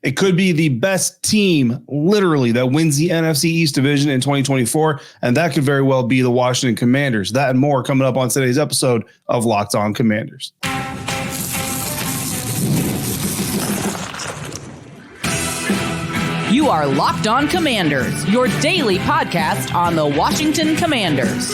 It could be the best team, literally, that wins the NFC East Division in 2024, and that could very well be the Washington Commanders. That and more coming up on today's episode of Locked On Commanders. You are Locked On Commanders, your daily podcast on the Washington Commanders.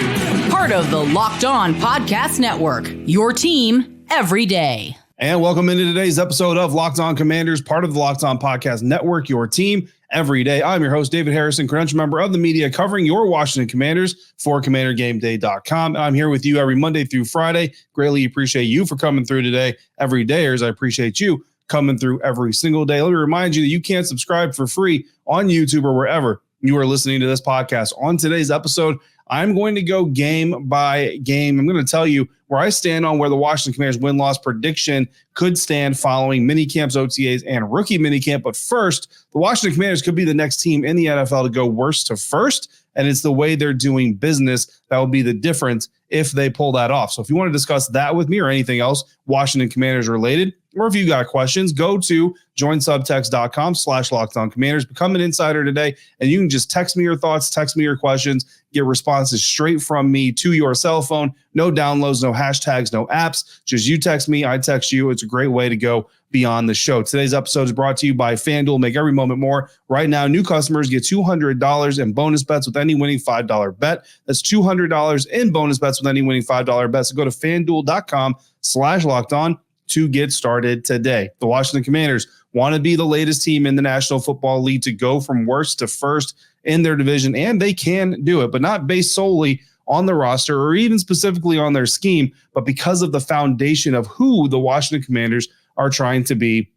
Part of the Locked On Podcast Network, your team every day. And welcome into today's episode of Locked On Commanders, part of the Locked On Podcast Network, your team every day. I'm your host, David Harrison, credential member of the media covering your Washington Commanders for CommanderGameDay.com. I'm here with you every Monday through Friday. Greatly appreciate you for coming through today. Every dayers, I appreciate you coming through every single day. Let me remind you that you can subscribe for free on YouTube or wherever you are listening to this podcast. On today's episode, I'm going to go game by game. I'm going to tell you where I stand on where the Washington Commanders win-loss prediction could stand following minicamps, OTAs, and rookie minicamp. But first, the Washington Commanders could be the next team in the NFL to go worst to first, and it's the way they're doing business that will be the difference if they pull that off. So if you want to discuss that with me or anything else Washington Commanders related, or if you got questions, go to joinsubtext.com/LockedOnCommanders. Become an insider today, and you can just text me your thoughts, text me your questions, get responses straight from me to your cell phone. No downloads, no hashtags, no apps. Just you text me, I text you. It's a great way to go beyond the show. Today's episode is brought to you by FanDuel. Make every moment more. Right now, new customers get $200 in bonus bets with any winning $5 bet. That's $200 in bonus bets with any winning $5 bet. So go to FanDuel.com/LockedOn to get started today. The Washington Commanders want to be the latest team in the National Football League to go from worst to first in their division, and they can do it, but not based solely on the roster or even specifically on their scheme, but because of the foundation of who the Washington Commanders are trying to be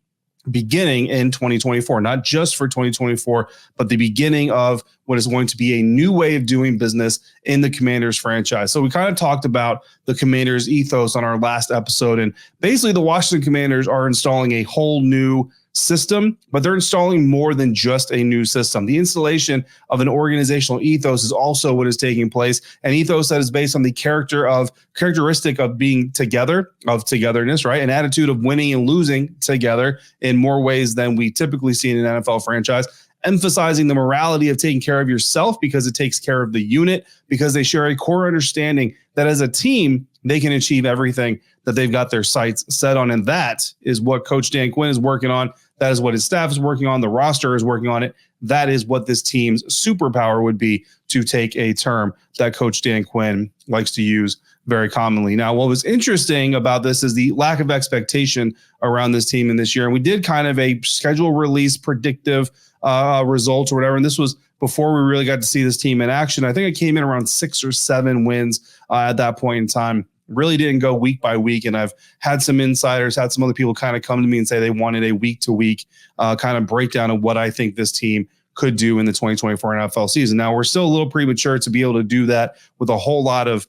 beginning in 2024, not just for 2024, but the beginning of what is going to be a new way of doing business in the Commanders franchise. So we kind of talked about the Commanders ethos on our last episode, and basically the Washington Commanders are installing a whole new system, but they're installing more than just a new system. The installation of an organizational ethos is also what is taking place, an ethos that is based on the characteristic of being together, of togetherness, right? An attitude of winning and losing together in more ways than we typically see in an NFL franchise, emphasizing the morality of taking care of yourself because it takes care of the unit, because they share a core understanding that as a team, they can achieve everything that they've got their sights set on. And that is what Coach Dan Quinn is working on. That is what his staff is working on. The roster is working on it. That is what this team's superpower would be, to take a term that Coach Dan Quinn likes to use very commonly. Now, what was interesting about this is the lack of expectation around this team in this year. And we did kind of a schedule release predictive results or whatever. And this was before we really got to see this team in action. I think it came in around 6 or 7 wins at that point in time. Really didn't go week by week. And I've had some insiders, had some other people kind of come to me and say they wanted a week to week kind of breakdown of what I think this team could do in the 2024 NFL season. Now, we're still a little premature to be able to do that with a whole lot of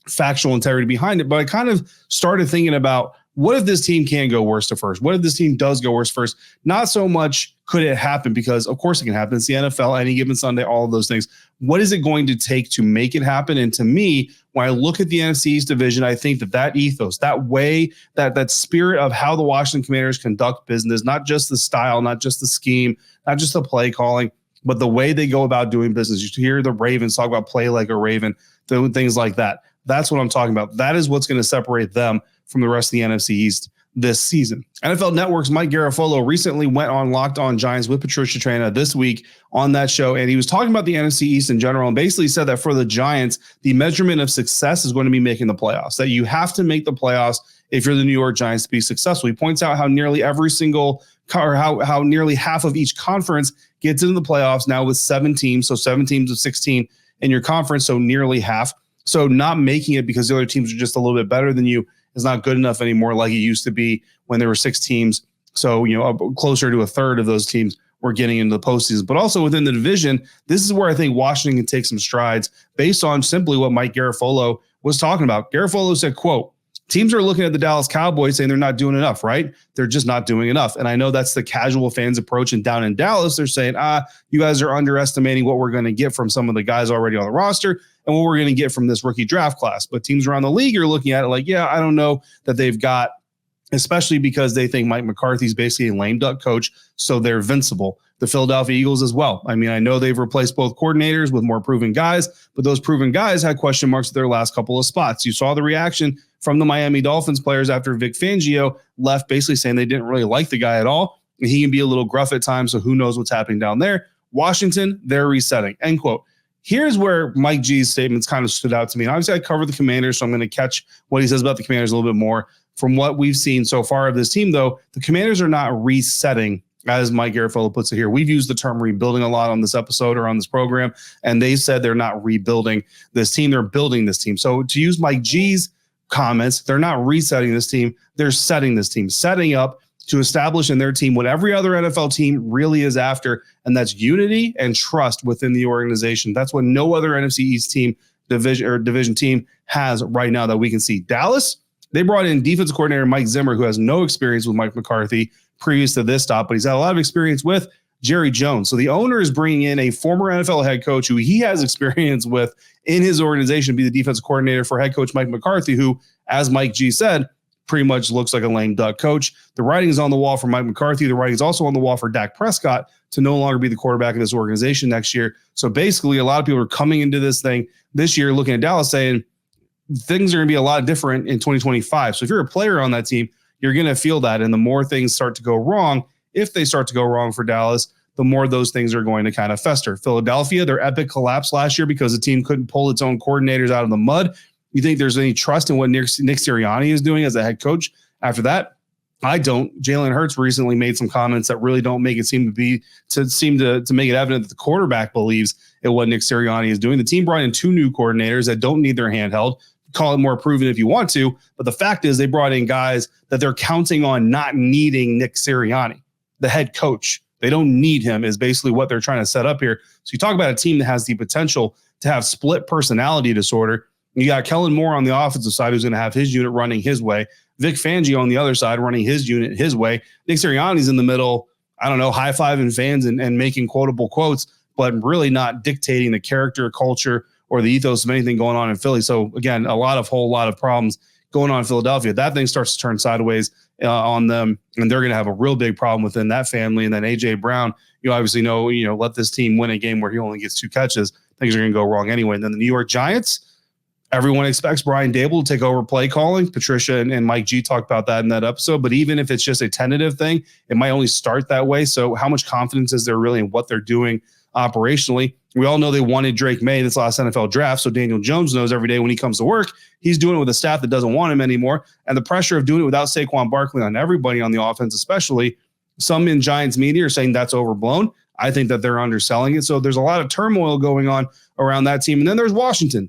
factual integrity behind it. But I kind of started thinking about, what if this team can go worst to first? What if this team does go worst first? Not so much could it happen, because of course it can happen. It's the NFL, any given Sunday, all of those things. What is it going to take to make it happen? And to me, when I look at the NFC East Division, I think that ethos, that way, that spirit of how the Washington Commanders conduct business, not just the style, not just the scheme, not just the play calling, but the way they go about doing business. You hear the Ravens talk about play like a Raven, doing things like that. That's what I'm talking about. That is what's going to separate them from the rest of the NFC East this season. NFL Network's Mike Garafolo recently went on Locked On Giants with Patricia Traina this week on that show, and he was talking about the NFC East in general and basically said that for the Giants, the measurement of success is going to be making the playoffs, that you have to make the playoffs if you're the New York Giants to be successful. He points out how nearly how nearly half of each conference gets into the playoffs now with 7 teams, so 7 teams of 16 in your conference, so nearly half. So not making it because the other teams are just a little bit better than you is not good enough anymore, like it used to be when there were 6 teams. So, closer to a third of those teams were getting into the postseason. But also within the division, this is where I think Washington can take some strides based on simply what Mike Garafolo was talking about. Garafolo said, quote, teams are looking at the Dallas Cowboys saying they're not doing enough, right? They're just not doing enough. And I know that's the casual fans approach. And down in Dallas, they're saying, you guys are underestimating what we're going to get from some of the guys already on the roster and what we're going to get from this rookie draft class. But teams around the league are looking at it like, yeah, I don't know that they've got especially because they think Mike McCarthy's basically a lame duck coach, so they're invincible. The Philadelphia Eagles as well. I mean, I know they've replaced both coordinators with more proven guys, but those proven guys had question marks at their last couple of spots. You saw the reaction from the Miami Dolphins players after Vic Fangio left, basically saying they didn't really like the guy at all. And he can be a little gruff at times, so who knows what's happening down there. Washington, they're resetting, end quote. Here's where Mike G's statements kind of stood out to me. And obviously, I cover the Commanders, so I'm going to catch what he says about the Commanders a little bit more. From what we've seen so far of this team, though, the Commanders are not resetting, as Mike Garafolo puts it here. We've used the term rebuilding a lot on this episode or on this program, and they said they're not rebuilding this team. They're building this team. So to use Mike G's comments, they're not resetting this team. They're setting this team, setting up to establish in their team what every other NFL team really is after, and that's unity and trust within the organization. That's what no other NFC East team, division team has right now that we can see. Dallas, they brought in defensive coordinator Mike Zimmer, who has no experience with Mike McCarthy previous to this stop, but he's had a lot of experience with Jerry Jones. So the owner is bringing in a former NFL head coach who he has experience with in his organization, be the defensive coordinator for head coach Mike McCarthy, who, as Mike G said, pretty much looks like a lame duck coach. The writing is on the wall for Mike McCarthy. The writing is also on the wall for Dak Prescott to no longer be the quarterback of this organization next year. So basically, a lot of people are coming into this thing this year looking at Dallas saying things are going to be a lot different in 2025. So if you're a player on that team, you're going to feel that. And the more things start to go wrong, if they start to go wrong for Dallas, the more those things are going to kind of fester. Philadelphia, their epic collapse last year because the team couldn't pull its own coordinators out of the mud. You think there's any trust in what Nick Sirianni is doing as a head coach after that? I don't. Jalen Hurts recently made some comments that really don't make it seem to make it evident that the quarterback believes in what Nick Sirianni is doing. The team brought in 2 new coordinators that don't need their hand held. Call it more proven if you want to, but the fact is they brought in guys that they're counting on not needing Nick Sirianni, the head coach. They don't need him is basically what they're trying to set up here. So you talk about a team that has the potential to have split personality disorder. You got Kellen Moore on the offensive side who's going to have his unit running his way. Vic Fangio on the other side running his unit his way. Nick Sirianni's in the middle, I don't know, high-fiving fans and making quotable quotes, but really not dictating the character, culture, or the ethos of anything going on in Philly. So again, a whole lot of problems going on in Philadelphia. That thing starts to turn sideways on them, and they're going to have a real big problem within that family. And then A.J. Brown, you obviously know, let this team win a game where he only gets 2 catches. Things are going to go wrong anyway. And then the New York Giants, everyone expects Brian Dable to take over play calling. Patricia and Mike G talked about that in that episode. But even if it's just a tentative thing, it might only start that way. So how much confidence is there really in what they're doing operationally? We all know they wanted Drake May this last NFL draft, so Daniel Jones knows every day when he comes to work, he's doing it with a staff that doesn't want him anymore. And the pressure of doing it without Saquon Barkley on everybody on the offense, especially some in Giants media are saying that's overblown. I think that they're underselling it. So there's a lot of turmoil going on around that team. And then there's Washington,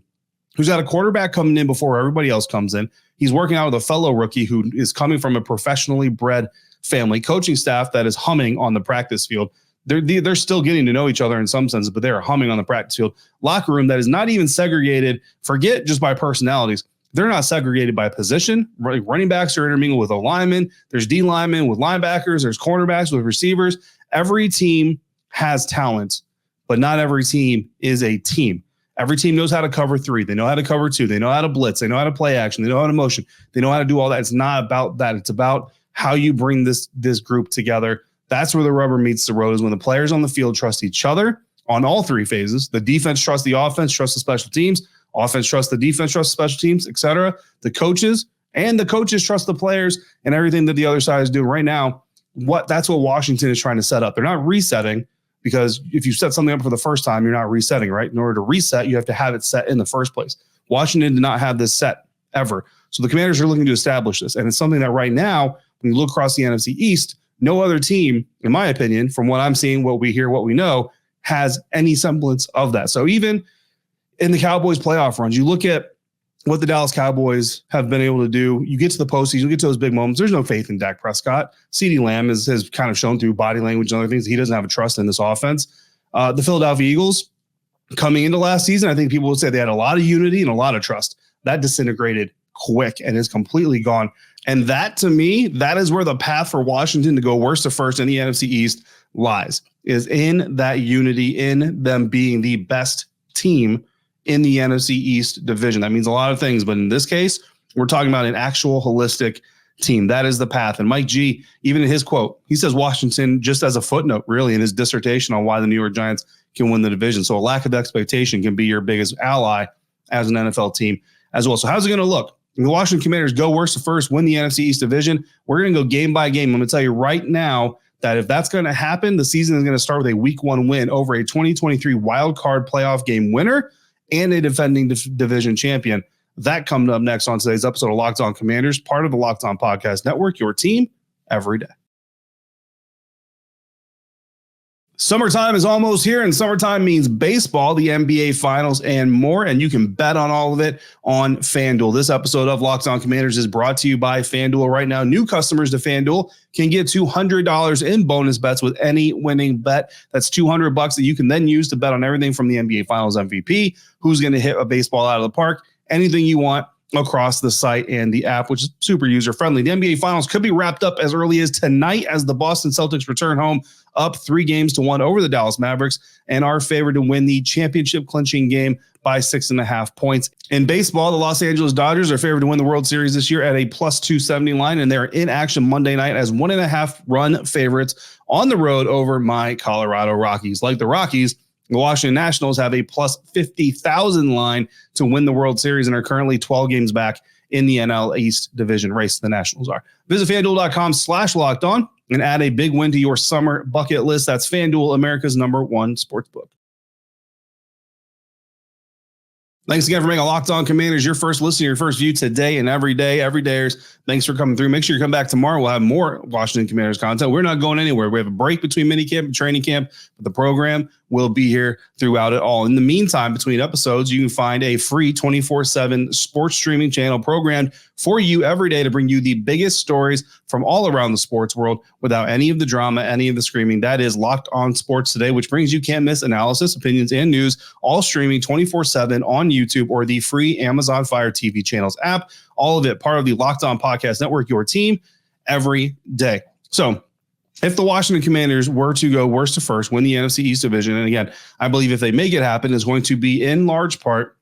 who's got a quarterback coming in before everybody else comes in. He's working out with a fellow rookie who is coming from a professionally bred family coaching staff that is humming on the practice field. They're still getting to know each other in some senses, but they're humming on the practice field. Locker room that is not even segregated, forget just by personalities. They're not segregated by position. Running backs are intermingled with O-linemen. There's D linemen with linebackers. There's cornerbacks with receivers. Every team has talent, but not every team is a team. Every team knows how to cover 3. They know how to cover 2. They know how to blitz. They know how to play action. They know how to motion. They know how to do all that. It's not about that. It's about how you bring this group together. That's where the rubber meets the road, is when the players on the field trust each other on all 3 phases. The defense trusts the offense, trusts the special teams. Offense trusts the defense, trusts the special teams, etc. The coaches trust the players and everything that the other side is doing right now. That's what Washington is trying to set up. They're not resetting, because if you set something up for the first time, you're not resetting, right? In order to reset, you have to have it set in the first place. Washington did not have this set ever. So the Commanders are looking to establish this. And it's something that right now, when you look across the NFC East, no other team, in my opinion, from what I'm seeing, what we hear, what we know, has any semblance of that. So even in the Cowboys playoff runs, you look at what the Dallas Cowboys have been able to do. You get to the postseason, you get to those big moments. There's no faith in Dak Prescott. CeeDee Lamb has kind of shown through body language and other things he doesn't have a trust in this offense. The Philadelphia Eagles, coming into last season, I think people would say they had a lot of unity and a lot of trust. That disintegrated quick and is completely gone. And that, to me, that is where the path for Washington to go worst to first in the NFC East lies, is in that unity, in them being the best team in the NFC East division. That means a lot of things, but in this case, we're talking about an actual holistic team. That is the path. And Mike G, even in his quote, he says Washington just as a footnote, really, in his dissertation on why the New York Giants can win the division. So a lack of expectation can be your biggest ally as an NFL team as well. So how's it going to look? The Washington Commanders go worst to first, win the NFC East Division. We're going to go game by game. I'm going to tell you right now that if that's going to happen, the season is going to start with a week 1 win over a 2023 wild card playoff game winner and a defending division champion. That comes up next on today's episode of Locked On Commanders, part of the Locked On Podcast Network, your team every day. Summertime is almost here, and summertime means baseball, the NBA Finals, and more, and you can bet on all of it on FanDuel. This episode of Locked On Commanders is brought to you by FanDuel. Right now, new customers to FanDuel can get $200 in bonus bets with any winning bet. That's $200 that you can then use to bet on everything from the NBA Finals MVP, who's going to hit a baseball out of the park, anything you want across the site and the app, which is super user-friendly. The NBA Finals could be wrapped up as early as tonight as the Boston Celtics return home up 3-1 over the Dallas Mavericks and are favored to win the championship-clinching game by 6.5 points. In baseball, the Los Angeles Dodgers are favored to win the World Series this year at a plus 270 line, and they're in action Monday night as 1.5-run favorites on the road over my Colorado Rockies. Like the Rockies, the Washington Nationals have a plus 50,000 line to win the World Series and are currently 12 games back in the NL East Division race. The Nationals are. Visit FanDuel.com/lockedon and add a big win to your summer bucket list. That's FanDuel, America's #1 sportsbook. Thanks again for making Locked On Commanders your first listen, your first view today and every day. Everydayers, thanks for coming through. Make sure you come back tomorrow. We'll have more Washington Commanders content. We're not going anywhere. We have a break between minicamp and training camp, but the program will be here throughout it all. In the meantime, between episodes, you can find a free 24/7 sports streaming channel programmed for you every day to bring you the biggest stories from all around the sports world without any of the drama, any of the screaming. That is Locked On Sports Today, which brings you can't miss analysis, opinions, and news, all streaming 24/7 on YouTube or the free Amazon Fire TV channels app. All of it part of the Locked On Podcast Network, your team every day. So if the Washington Commanders were to go worst to first, win the NFC East Division, and again, I believe if they make it happen, it's going to be in large part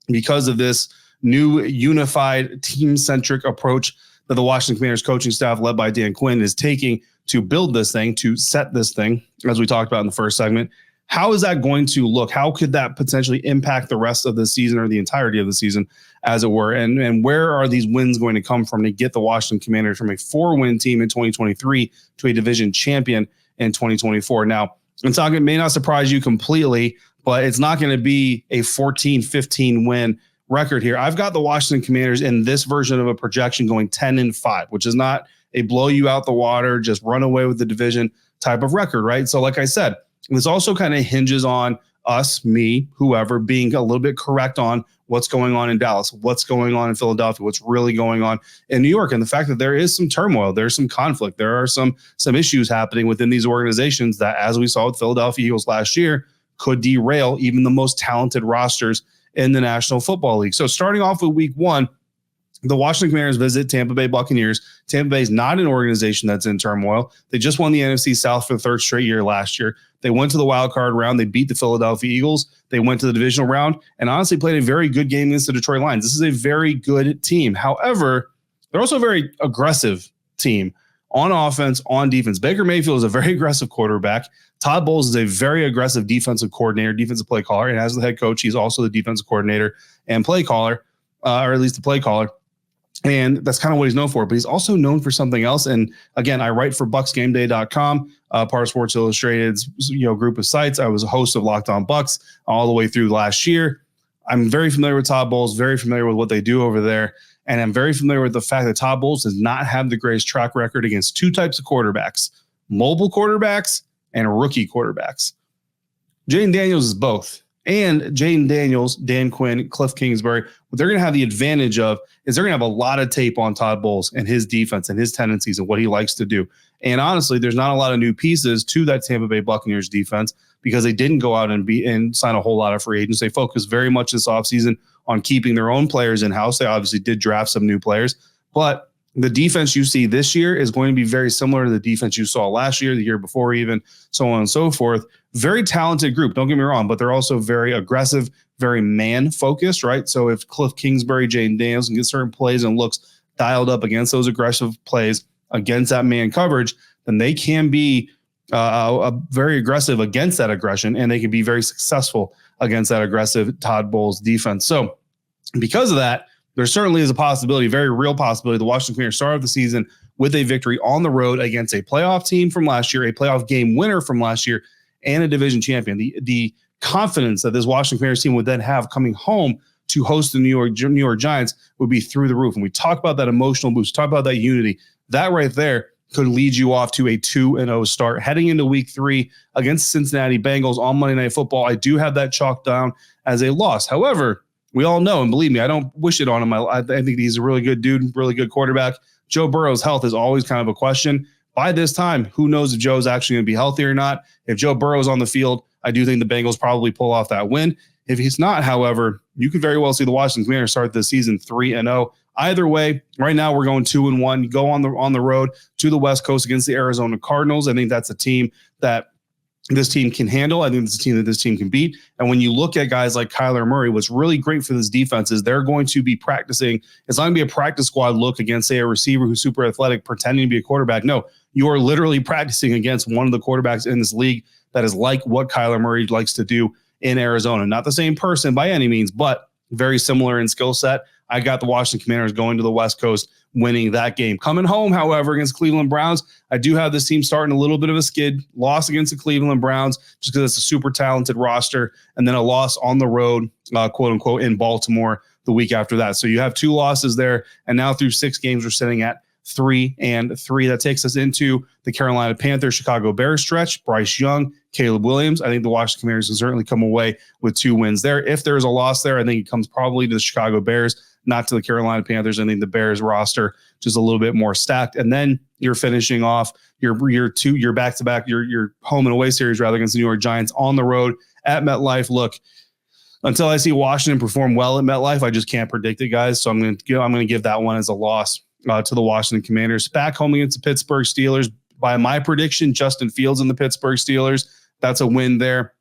because of this new unified team-centric approach that the Washington Commanders coaching staff led by Dan Quinn is taking to build this thing, to set this thing, as we talked about in the first segment. How is that going to look? How could that potentially impact the rest of the season or the entirety of the season, as it were? And where are these wins going to come from to get the Washington Commanders from a 4-win team in 2023 to a division champion in 2024? Now, it may not surprise you completely, but it's not going to be a 14-15 win record here. I've got the Washington Commanders in this version of a projection going 10-5, which is not a blow you out the water, just run away with the division type of record, right? So like I said, this also kind of hinges on us, me, whoever, being a little bit correct on what's going on in Dallas, what's going on in Philadelphia, what's really going on in New York, and the fact that there is some turmoil, there's some conflict, there are some issues happening within these organizations that, as we saw with Philadelphia Eagles last year, could derail even the most talented rosters in the National Football League. So starting off with week 1, the Washington Commanders visit Tampa Bay Buccaneers. Tampa Bay is not an organization that's in turmoil. They just won the NFC South for the 3rd straight year last year. They went to the wild card round. They beat the Philadelphia Eagles. They went to the divisional round and honestly played a very good game against the Detroit Lions. This is a very good team. However, they're also a very aggressive team on offense, on defense. Baker Mayfield is a very aggressive quarterback. Todd Bowles is a very aggressive defensive coordinator, defensive play caller. And as the head coach, he's also the defensive coordinator and play caller, or at least the play caller. And that's kind of what he's known for. But he's also known for something else. And again, I write for BucksGameDay.com, part of Sports Illustrated's group of sites. I was a host of Locked On Bucks all the way through last year. I'm very familiar with Todd Bowles, very familiar with what they do over there. And I'm very familiar with the fact that Todd Bowles does not have the greatest track record against 2 types of quarterbacks, mobile quarterbacks and rookie quarterbacks. Jaden Daniels is both. And Jaden Daniels, Dan Quinn, Cliff Kingsbury, what they're going to have the advantage of is they're going to have a lot of tape on Todd Bowles and his defense and his tendencies and what he likes to do. And honestly, there's not a lot of new pieces to that Tampa Bay Buccaneers defense because they didn't go out and sign a whole lot of free agents. They focused very much this offseason on keeping their own players in-house. They obviously did draft some new players, but the defense you see this year is going to be very similar to the defense you saw last year, the year before even, so on and so forth. Very talented group, don't get me wrong, but they're also very aggressive, very man-focused, right? So if Cliff Kingsbury, Jaden Daniels can get certain plays and looks, dialed up against those aggressive plays, against that man coverage, then they can be very aggressive against that aggression, and they can be very successful against that aggressive Todd Bowles defense. So because of that, there certainly is a possibility, very real possibility, the Washington Commanders start off the season with a victory on the road against a playoff team from last year, a playoff game winner from last year, and a division champion. The confidence that this Washington Commanders team would then have coming home to host the New York Giants would be through the roof. And we talk about that emotional boost, talk about that unity. That right there could lead you off to a 2-0 start. Heading into week 3 against Cincinnati Bengals on Monday Night Football, I do have that chalked down as a loss. However, we all know, and believe me, I don't wish it on him. I think he's a really good dude, really good quarterback. Joe Burrow's health is always kind of a question. By this time, who knows if Joe's actually going to be healthy or not? If Joe Burrow's on the field, I do think the Bengals probably pull off that win. If he's not, however, you could very well see the Washington Commanders start this season 3-0. Either way, right now we're going 2-1. You go on the road to the West Coast against the Arizona Cardinals. I think that's a team that this team can handle. I think it's a team that this team can beat. And when you look at guys like Kyler Murray, what's really great for this defense is they're going to be practicing. It's not going to be a practice squad look against, say, a receiver who's super athletic pretending to be a quarterback. No, you are literally practicing against one of the quarterbacks in this league that is like what Kyler Murray likes to do in Arizona. Not the same person by any means, but very similar in skill set. I got the Washington Commanders going to the West Coast, winning that game. Coming home, however, against Cleveland Browns, I do have this team starting a little bit of a skid. Loss against the Cleveland Browns, just because it's a super talented roster, and then a loss on the road, quote unquote, in Baltimore the week after that. So you have 2 losses there, and now through 6 games, we're sitting at 3-3. That takes us into the Carolina Panthers, Chicago Bears stretch. Bryce Young, Caleb Williams. I think the Washington Commanders can certainly come away with 2 wins there. If there's a loss there, I think it comes probably to the Chicago Bears, not to the Carolina Panthers. I think the Bears roster just a little bit more stacked. And then you're finishing off your back-to-back, your home and away series rather against the New York Giants on the road at MetLife. Look, until I see Washington perform well at MetLife, I just can't predict it, guys. So I'm going to give that one as a loss to the Washington Commanders. Back home against the Pittsburgh Steelers. By my prediction, Justin Fields and the Pittsburgh Steelers. That's a win there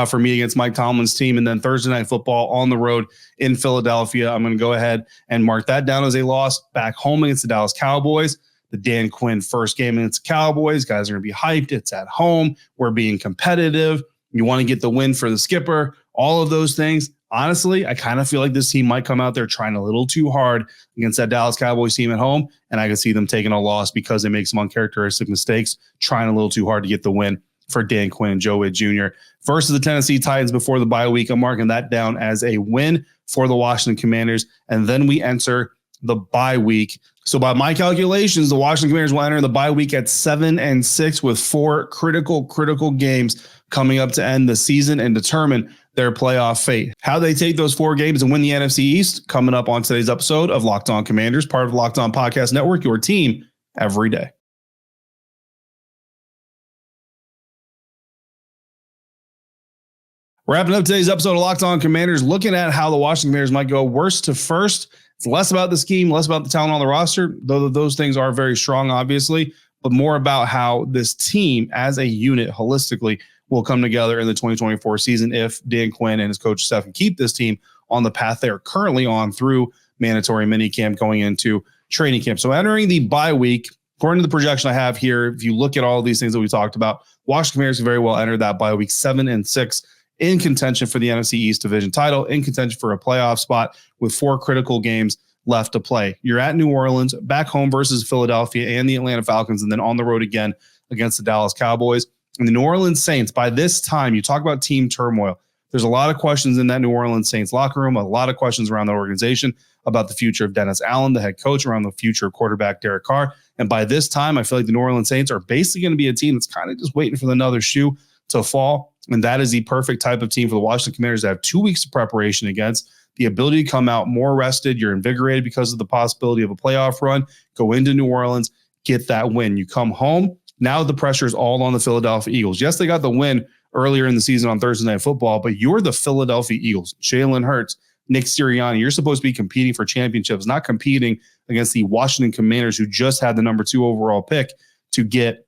for me against Mike Tomlin's team. And then Thursday Night Football on the road in Philadelphia. I'm going to go ahead and mark that down as a loss. Back home against the Dallas Cowboys. The Dan Quinn first game against the Cowboys. Guys are going to be hyped. It's at home. We're being competitive. You want to get the win for the skipper. All of those things. Honestly, I kind of feel like this team might come out there trying a little too hard against that Dallas Cowboys team at home, and I can see them taking a loss because they make some uncharacteristic mistakes, trying a little too hard to get the win for Dan Quinn and Joe Witt Jr. Versus the Tennessee Titans before the bye week, I'm marking that down as a win for the Washington Commanders, and then we enter the bye week. So by my calculations, the Washington Commanders will enter the bye week at 7-6 with 4 critical games coming up to end the season and determine their playoff fate. How they take those 4 games and win the NFC East, coming up on today's episode of Locked On Commanders, part of the Locked On Podcast Network, your team every day. Wrapping up today's episode of Locked On Commanders, looking at how the Washington Commanders might go worst to first. It's less about the scheme, less about the talent on the roster, though those things are very strong, obviously, but more about how this team as a unit holistically will come together in the 2024 season if Dan Quinn and his coach staff can keep this team on the path they're currently on through mandatory minicamp going into training camp. So entering the bye week, according to the projection I have here, if you look at all of these things that we talked about, Washington Commanders can very well enter that bye week 7-6 in contention for the NFC East Division title, in contention for a playoff spot with 4 critical games left to play. You're at New Orleans, back home versus Philadelphia and the Atlanta Falcons, and then on the road again against the Dallas Cowboys. And the New Orleans Saints, by this time, you talk about team turmoil. There's a lot of questions in that New Orleans Saints locker room, a lot of questions around the organization about the future of Dennis Allen, the head coach, around the future of quarterback Derek Carr. And by this time, I feel like the New Orleans Saints are basically going to be a team that's kind of just waiting for another shoe to fall. And that is the perfect type of team for the Washington Commanders to have 2 weeks of preparation against. The ability to come out more rested. You're invigorated because of the possibility of a playoff run. Go into New Orleans, get that win. You come home. Now the pressure is all on the Philadelphia Eagles. Yes, they got the win earlier in the season on Thursday Night Football, but you're the Philadelphia Eagles. Jalen Hurts, Nick Sirianni, you're supposed to be competing for championships, not competing against the Washington Commanders who just had the number 2 overall pick to get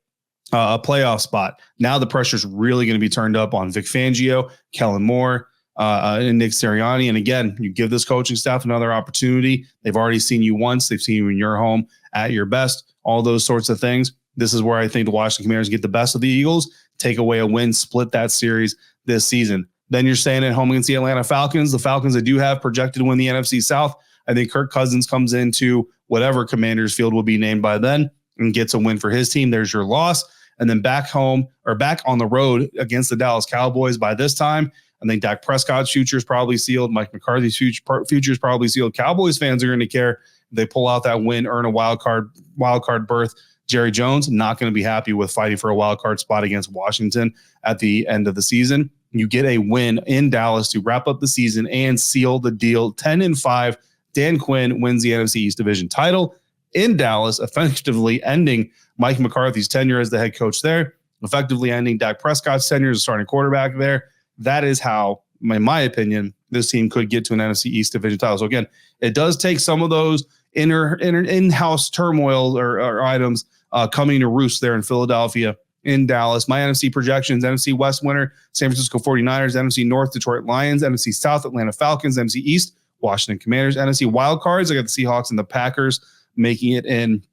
a playoff spot. Now the pressure is really going to be turned up on Vic Fangio, Kellen Moore, and Nick Sirianni. And again, you give this coaching staff another opportunity. They've already seen you once. They've seen you in your home at your best, all those sorts of things. This is where I think the Washington Commanders get the best of the Eagles, take away a win, split that series this season. Then you're staying at home against the Atlanta Falcons. The Falcons that do have projected to win the NFC South. I think Kirk Cousins comes into whatever Commanders field will be named by then and gets a win for his team. There's your loss. And then back home or back on the road against the Dallas Cowboys by this time, I think Dak Prescott's future is probably sealed. Mike McCarthy's future is probably sealed. Cowboys fans are going to care. If they pull out that win, earn a wild card berth. Jerry Jones, not going to be happy with fighting for a wild card spot against Washington at the end of the season. You get a win in Dallas to wrap up the season and seal the deal. 10-5. Dan Quinn wins the NFC East Division title in Dallas, effectively ending Mike McCarthy's tenure as the head coach there, effectively ending Dak Prescott's tenure as a starting quarterback there. That is how, in my opinion, this team could get to an NFC East Division title. So again, it does take some of those in-house turmoil or items coming to roost there in Philadelphia, in Dallas. My NFC projections: NFC West winner, San Francisco 49ers, NFC North, Detroit Lions, NFC South, Atlanta Falcons, NFC East, Washington Commanders. NFC wild cards, I got the Seahawks and the Packers making it in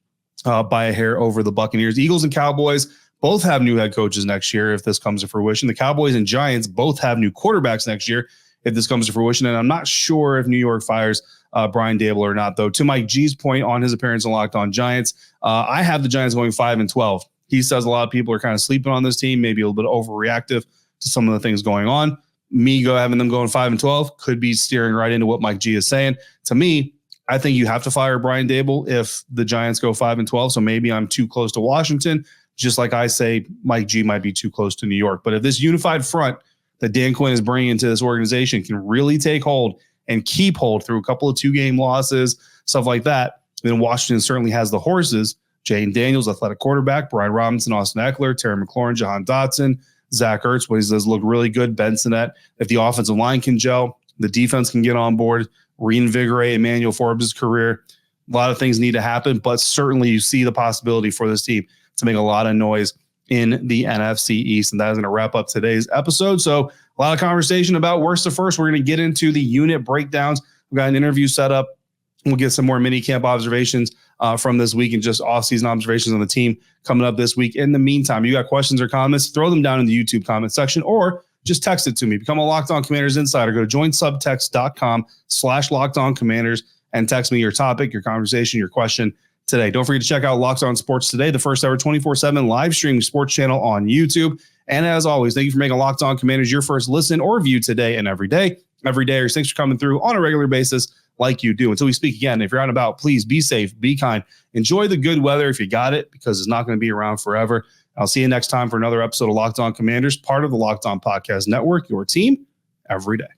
by a hair over the Buccaneers. Eagles and Cowboys both have new head coaches next year if this comes to fruition. The Cowboys and Giants both have new quarterbacks next year if this comes to fruition. And I'm not sure if New York fires Brian Daboll or not, though. To Mike G's point on his appearance on Locked On Giants, I have the Giants going 5-12. He says a lot of people are kind of sleeping on this team, maybe a little bit overreactive to some of the things going on. Having them going 5-12 could be steering right into what Mike G is saying. To me, I think you have to fire Brian Daboll if the Giants go 5-12. So maybe I'm too close to Washington, just like I say Mike G might be too close to New York. But if this unified front that Dan Quinn is bringing into this organization can really take hold and keep hold through a couple of 2-game losses, stuff like that, then Washington certainly has the horses. Jayden Daniels, athletic quarterback, Brian Robinson, Austin Eckler, Terry McLaurin, Jahan Dotson, Zach Ertz, what he does look really good. Ben Sinnett, if the offensive line can gel, the defense can get on board, reinvigorate Emmanuel Forbes' career. A lot of things need to happen, but certainly you see the possibility for this team to make a lot of noise in the NFC East. And that is going to wrap up today's episode. So a lot of conversation about worst to first. We're going to get into the unit breakdowns. We've got an interview set up. We'll get some more mini camp observations from this week and just off-season observations on the team coming up this week. In the meantime, you got questions or comments, throw them down in the YouTube comment section or just text it to me. Become a Locked On Commanders insider. Go to joinsubtext.com/LockedOnCommanders and text me your topic, your conversation, your question today. Don't forget to check out Locked On Sports Today, the first ever 24/7 live streaming sports channel on YouTube. And as always, thank you for making Locked On Commanders your first listen or view today and every day. Every day, thanks for coming through on a regular basis like you do. Until we speak again, if you're out and about, please be safe, be kind, enjoy the good weather if you got it, because it's not going to be around forever. I'll see you next time for another episode of Locked On Commanders, part of the Locked On Podcast Network, your team every day.